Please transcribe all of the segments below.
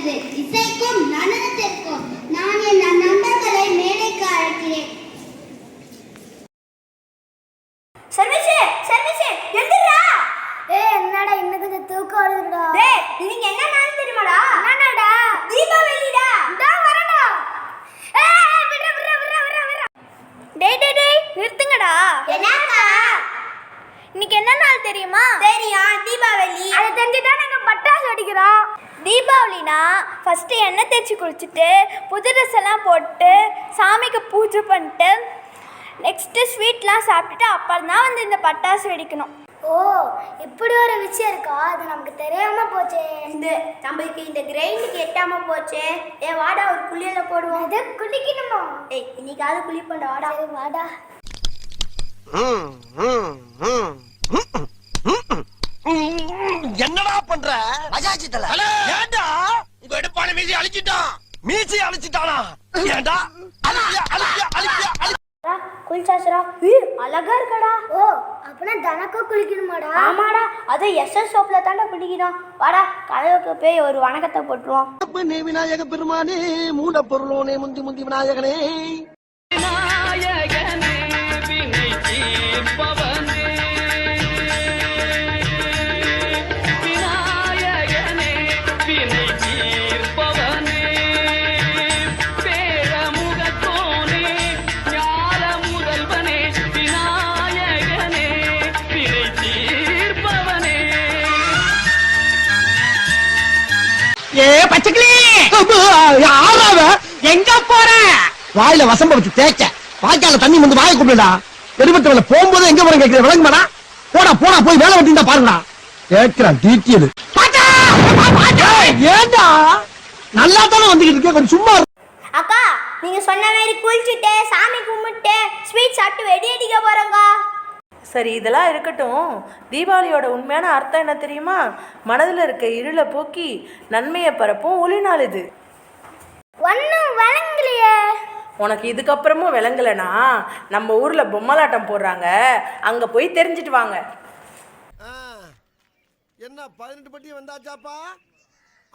இருக்கிறது. இசைக்கும் நடனத்திற்கும் நான் என் நண்பர்களை மேடைக்கு அழைக்கிறேன். சர்வீஸ் சர்வீஸ் எந்திரா. என்னடா இன்னும் கொஞ்சம் தூக்கம் வருதுடா. டேய் நீங்க என்ன நாள் தெரியுமாடா? என்னடா? தீபாவளிடா. டா வரடா. டேய் நிறுத்துங்கடா. என்னக்கா? இன்னைக்கு என்ன நாள் தெரியுமா? தெரியும், தீபாவளி. அதை தெரிஞ்சுதான் நாங்க பட்டாசு வெடிக்கிறோம். தீபாவளினா ஃபர்ஸ்ட் எண்ணெய் தேய்ச்சி குளிச்சுட்டு புது ட்ரெஸ் எல்லாம் போட்டு சாமிக்கு பூஜை பண்ணிட்டு நெக்ஸ்ட்டு ஸ்வீட்லாம் சாப்பிட்டுட்டு அப்புறம் தான் வந்து இந்த பட்டாசு வெடிக்கணும். ஓ இப்படி ஒரு விஷயம் இருக்கா? அது நமக்கு தெரியாம போச்சே. நம்மளுக்கு இந்த கிரைண்டுக்கு எட்டாம போச்சே. வாடா ஒரு குளியல போடுவோம். அது குளிக்கணுமா? இன்னைக்காவது குளிப்பண்டா. வாடா வாடா. என்னடா பண்ற? அஜாஜிதல ஏண்டா உங்க எடுப்பான மீசி அழிச்சிட்டான். மீசி அழிச்சிட்டானா? ஏண்டா அழியா அழியா அழியா குளிச்சாச்சுரா. அழகா இருக்கடா. ஓ அப்படின்னா தனக்கும் குளிக்கணுமாடா? ஆமாடா, அது எஸ்எஸ் சோப்ல தாண்டா குளிக்கணும். வாடா கதவுக்கு போய் ஒரு வணக்கத்தை போட்டுருவோம். விநாயக பெருமானே, மூட பொருளோனே, முந்தி முந்தி விநாயகனே. விநாயகனே வினை தீர்ப்பவனே, விநாயகனே வினை தீர்ப்பவனே, பேரமுகத்தோனே ஞான முதல்வனே, விநாயகனே வினை தீர்ப்பவனே. ஏ பச்சைக்கிளி, யாராவ எங்க போற? வாயில வசம்ப வச்சு தேய்க்க, வாய்க்கால தண்ணி வந்து வாயை கூப்பிடுடா. எடுபட்டு போகும்போது எங்க போற கேட்கிற விளங்குமாடா? போடா போடா போய் வேலை வெட்டிந்தா பாருடா. கேட்கிறான் தீட்டியது. ஏண்டா நல்லா தானே வந்துகிட்டு இருக்கே, கொஞ்சம் சும்மா. அக்கா நீங்க சொன்ன மாதிரி குளிச்சுட்டு சாமி கும்பிட்டு ஸ்வீட் சாப்பிட்டு வெடி அடிக்க போறோங்க. சரி இதெல்லாம் இருக்கட்டும். தீபாவளியோட உண்மையான அர்த்தம் என்ன தெரியுமா? மனதில் இருக்க இருளை போக்கி நன்மையை பரப்பும் ஒளி நாள் இது. ஒன்னும் வழங்கலையே. உனக்கு இதுக்கப்புறமும் விளங்கலைனா நம்ம ஊரில் பொம்மலாட்டம் போடுறாங்க, அங்கே போய் தெரிஞ்சிட்டு வாங்க. என்ன 18 பட்டி வந்தாச்சாப்பா?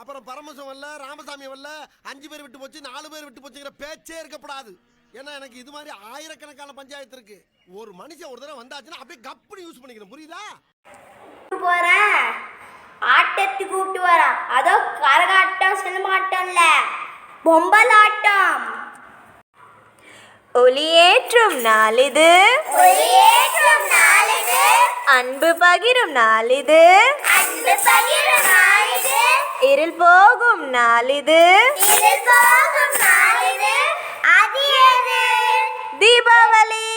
அப்புறம் பரமசம் வரல, ராமசாமி வரல, 5 பேர் விட்டு போச்சு, 4 பேர் விட்டு போச்சுங்கிற பேச்சே இருக்கப்படாது. ஏன்னா எனக்கு இது மாதிரி ஆயிரக்கணக்கான பஞ்சாயத்து இருக்கு. ஒரு மனுஷன் ஒரு தடவை வந்தாச்சுன்னா அப்படியே கப்புனு யூஸ் பண்ணிக்கணும், புரியுதா? போறேன் ஆட்டத்துக்கு கூப்பிட்டு வரேன். அதோ கரகாட்டம் சினிமாட்டம் இல்ல, பொம்பலாட்டம். ஒளியேற்றும் நாளிது, ஒளியேற்றும் நாளிது, அன்பு பகிரும் நாளிது, அன்பு பகிரும் நாளிது, இருள் போகும் நாளிது, இருள் போகும் நாளிது. அது எது? தீபாவளி.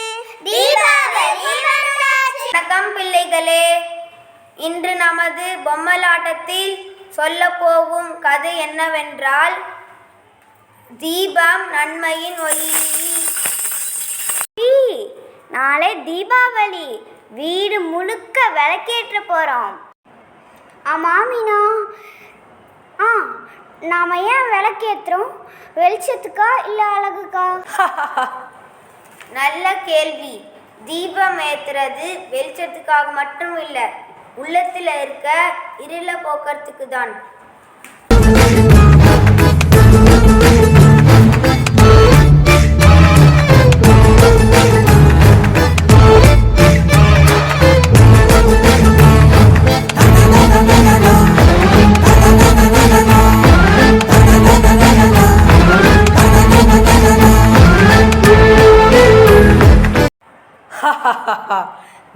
தீபாவளி வணக்கம் பிள்ளைகளே. இன்று நமது பொம்மலாட்டத்தில் சொல்ல போகும் கதை என்னவென்றால், தீபம் நன்மையின் ஒளி. நாளை தீபாவளி, வீடு முழுக்க விளக்கேற்ற போறோம். ஆமா மீனா, நாம ஏன் விளக்கேற்றுறோம்? வெளிச்சத்துக்கா இல்ல அழகுக்கா? நல்ல கேள்வி. தீபம் ஏத்துறது வெளிச்சத்துக்காக மட்டும் இல்லை, உள்ளத்துல இருக்க இருள போக்குறதுக்கு தான்.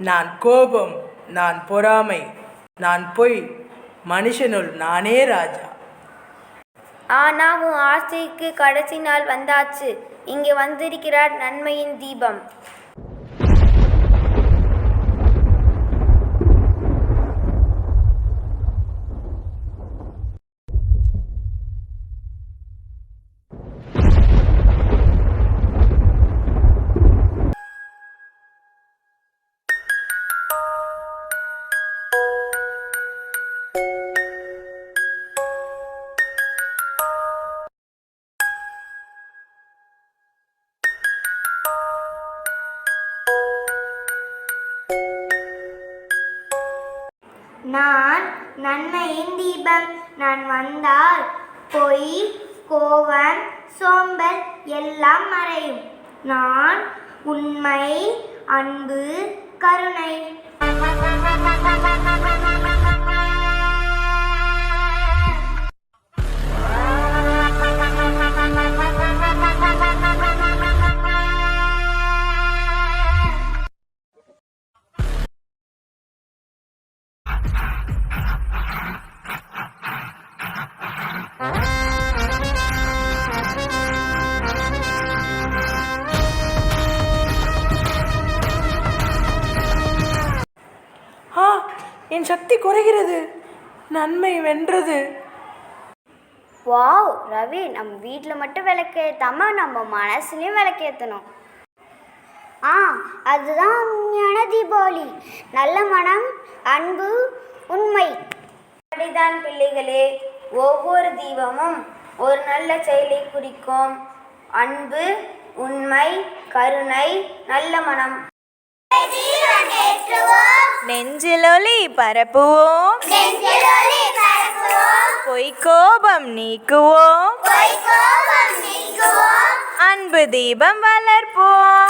நான் கோபம், நான் பொறாமை, நான் பொய், மனுஷனுள் நானே ராஜா. ஆனா உன் ஆசைக்கு கடைசி நாள் வந்தாச்சு. இங்கே வந்திருக்கிறார் நன்மையின் தீபம். நான் நன்மையின் தீபம். நான் வந்தால் பொய், கோபம், சோம்பல் எல்லாம் மறையும். நான் உண்மை, அன்பு, கருணை. ஆ, என் சக்தி குறைகிறது. நன்மை வென்றது. வாவ் ரவி, நம்ம வீட்டில் மட்டும் விளக்கேற்றாம நம்ம மனசுலையும் விளக்கேற்றணும். அதுதான் உண்மையான தீபாவளி. நல்ல மனம், அன்பு, உண்மை. அப்படிதான் பிள்ளைகளே, ஒவ்வொரு தீபமும் ஒரு நல்ல செயலை குறிக்கும். அன்பு, உண்மை, கருணை, நல்ல மனம். நெஞ்சிலொளி பரப்புவோம், பொய்க்கோபம் நீக்குவோம், அன்பு தீபம் வளர்ப்போம்.